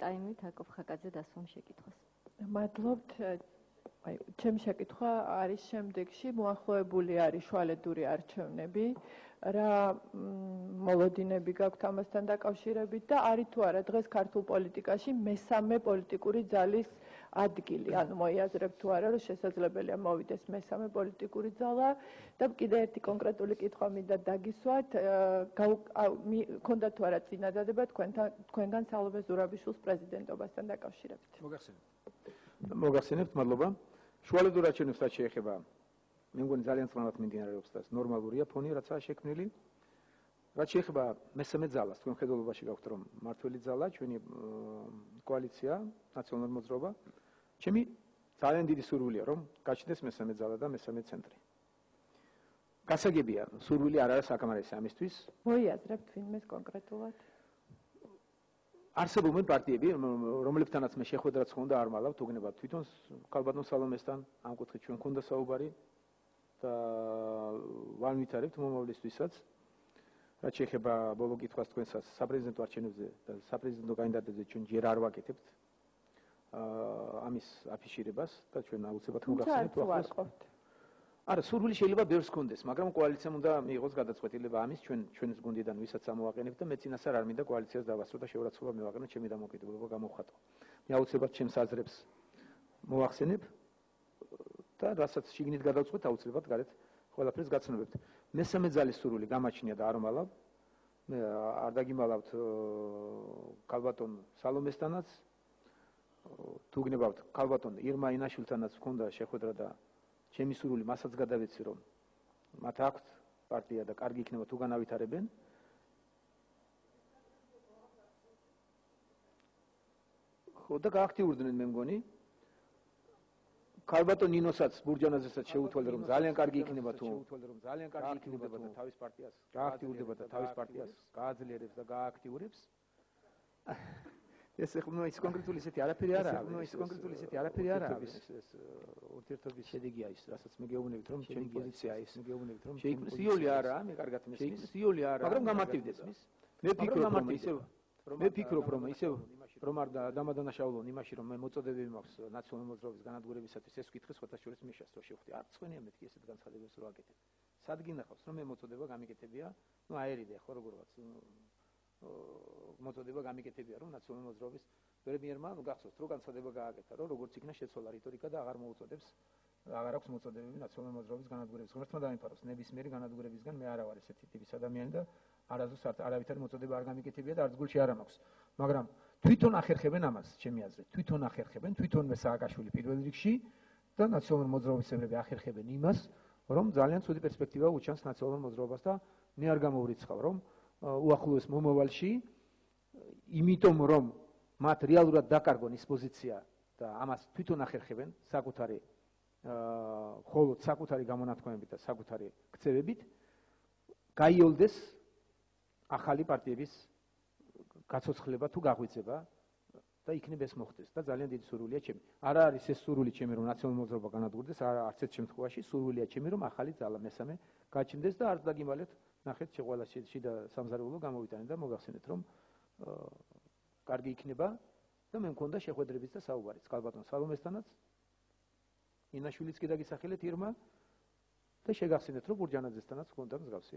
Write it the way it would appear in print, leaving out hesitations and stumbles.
ტაიმით აკოფ ხაკაძე დასვამ შეკითხვას. მადლობთ. ჩემი შეკითხვა არის შემდეგში, მოახლოებული არის შუალედური არჩევნები, რა მოლოდინები გაქვთ ამასთან დაკავშირებით და არის თუ არა დღეს ქართულ პოლიტიკაში მესამე პოლიტიკური ძალის ადგილი, ანუ მოიაზრებთ თუ არა, რომ შესაძლებელია მოვიდეს მესამე პოლიტიკური ძალა და კიდე ერთი კონკრეტული კითხვა მინდა დაგისვათ, გქონდათ თუ არა წინადადება თქვენგან სალომე ზურაბიშვილის პრეზიდენტობასთან დაკავშირებით. მოგახსენებთ, მადლობა. შუალედურ არჩევნებს რაც შეეხება, მე მგონი ძალიან სწრაფად მიმდინარეობს და ნორმალურია ფონი, რაცაა შექმნილი. რაც შეეხება მესამე ძალას, თქვენ ხედველობაში გაქვთ, რომ მართველი ძალა, ჩვენი კოალიცია, ნაციონალური მოძრაობა, ჩემი ძალიან დიდი სურვილია, რომ გაჩნდეს მესამე ძალა და მესამე ცენტრი. გასაგებია, სურვილი არ არის საკმარისი ამისთვის. მოიაზრებთ ვინმეს კონკრეტულად? არსებობენ პარტიები, რომლებთანაც მე შეხვედრაც ხონდა არ მალავ, თუგნებად თვითონ ქალბატონ სალომესთან ამ კუთხით ჩვენ ქონდა საუბარი და ვანვითარებთ მომავლისთვისაც. რაც შეეხება ბოლო კითხვას თქვენსაც საპრეზიდენტო არჩევნებზე და საპრეზიდენტო კანდიდატებზე ჩვენ ჯერ არ ვაკეთებთ ამის აფიშირებას და ჩვენ აუცილებლად მოგახსენებთ. არა, სურვილი შეიძლება ბევრს ჰქონდეს, მაგრამ კოალიციამ უნდა მიიღოს გადაწყვეტილება ამის, ჩვენს გუნდიდან ვისაც ამოვაყენებთ და მეც ინასარ არ მინდა კოალიციას დავასრულო და შეურაცხყოფა მივაყენო, ჩემი დამოუკიდებლობა გამოვხატო. მე აუცილებლად ჩემს აზრებს მოვახსენებ და რასაც შიგნით გადავწყვეტ, აუცილებლად გარეთ ყველაფერს გაცნობებთ. მესამე ძალის სურვილი გამაჩნია და არ მალავ. მე არ დაგიმალავთ ქალბატონ სალომესთანაც, თუ გნებავთ ქალბატონ ირმა ინაშვილთანაც მქონდა შეხვედრა და ჩემი სურვილი მასაც გადავეცი, რომ მათ აქვთ პარტია და კარგი იქნება თუ განავითარებენ. ხო და გააქტიურდნენ მე მგონი. ქალბატონ ნინოსაც ბურჯანაძესაც შეუთვალე, რომ ძალიან კარგი იქნება თუ თავის პარტიას გააქტიურდება და თავის პარტიას გააძლიერებს და გააქტიურებს. ეს ეხლა ის კონკრეტული ისეთი არაფერი არ არის. ეს ურთიერთობის შედეგია ის, რასაც მე გეუბნებით, რომ ჩემი პოზიცია ის. შეიქმნიoli არა, მე კარგად მესმის. მაგრამ გამარტივდეს მის. მე ფიქრობ, რომ ისევ რომ არ დამადანაშაულონ იმაში, რომ მე მოწოდებები მაქვს ნაციონალური მოძრაობის განადგურებისათვის, ეს ვკითხე სხვათა შორის მე შეასწრო შევხვდი. არ წვენია მეთქი ესეთ განცხადებებს რო აკეთებ. სად გინახავს, რომ მე მოწოდება გამიკეთებია, ნუ აერიდე ხო როგორღაც მოწოდება გამიკეთებია, რომ ნაციონალური მოძრაობის პრემიერმა გახსოვთ, რომ განცხადება გააკეთა, რომ როგორც იქნა შეცვალა რიტორიკა და აღარ მოუწოდებს, აღარ აქვს მოწოდებები ნაციონალური მოძრაობის განადგურების. ღმერთმა დაიმფაროს, ნებისმიერი განადგურებისგან მე არა ვარ ესეთი ტიპის ადამიანი და არასდროს არავითარი მოწოდება არ გამიკეთებია და არც გულში არ მაქვს. მაგრამ თვითონ ახერხებენ ამას, ჩემი აზრით, თვითონვე სააკაშვილი პირველ რიგში და ნაციონალური მოძრაობის წევრები ახერხებენ იმას, რომ ძალიან ცუდი პერსპექტივა უჩანს ნაციონალურ მოძრაობას და მე არ გამოვრიცხავ, რომ უახლოეს მომავალში, იმიტომ რომ მათ რეალურად დაკარგონ ის პოზიცია და ამას თვითონ ახერხებენ მხოლოდ საკუთარი გამონათქვამებით და საკუთარი ქცევებით, გაიოლდეს ახალი პარტიების გაცოცხლება თუ გაღვიძება და იქნებ ეს მოხდეს და ძალიან დიდი სურვილია ჩემი. არ არის ეს სურვილი ჩემი, რომ ნაციონალური მოძრაობა განადგურდეს, არც ერთ შემთხვევაში სურვილია ჩემი, რომ ახალი ძალა მესამე გაჩნდეს და არ დაგიმალეთ. ნახეთ, ყველა შიდა სამზარეულო გამოვიტანეთ და მოგახსენეთ, რომ კარგი იქნება და მე მქონდა შეხვედრებიც და საუბარიც ქალბატონ სალომესთანაც, ინაშვილიც კი დაგისახელეთ ირმა და შეგახსენეთ, რომ ბურჯანაძესთანაც მქონდა მსგავსი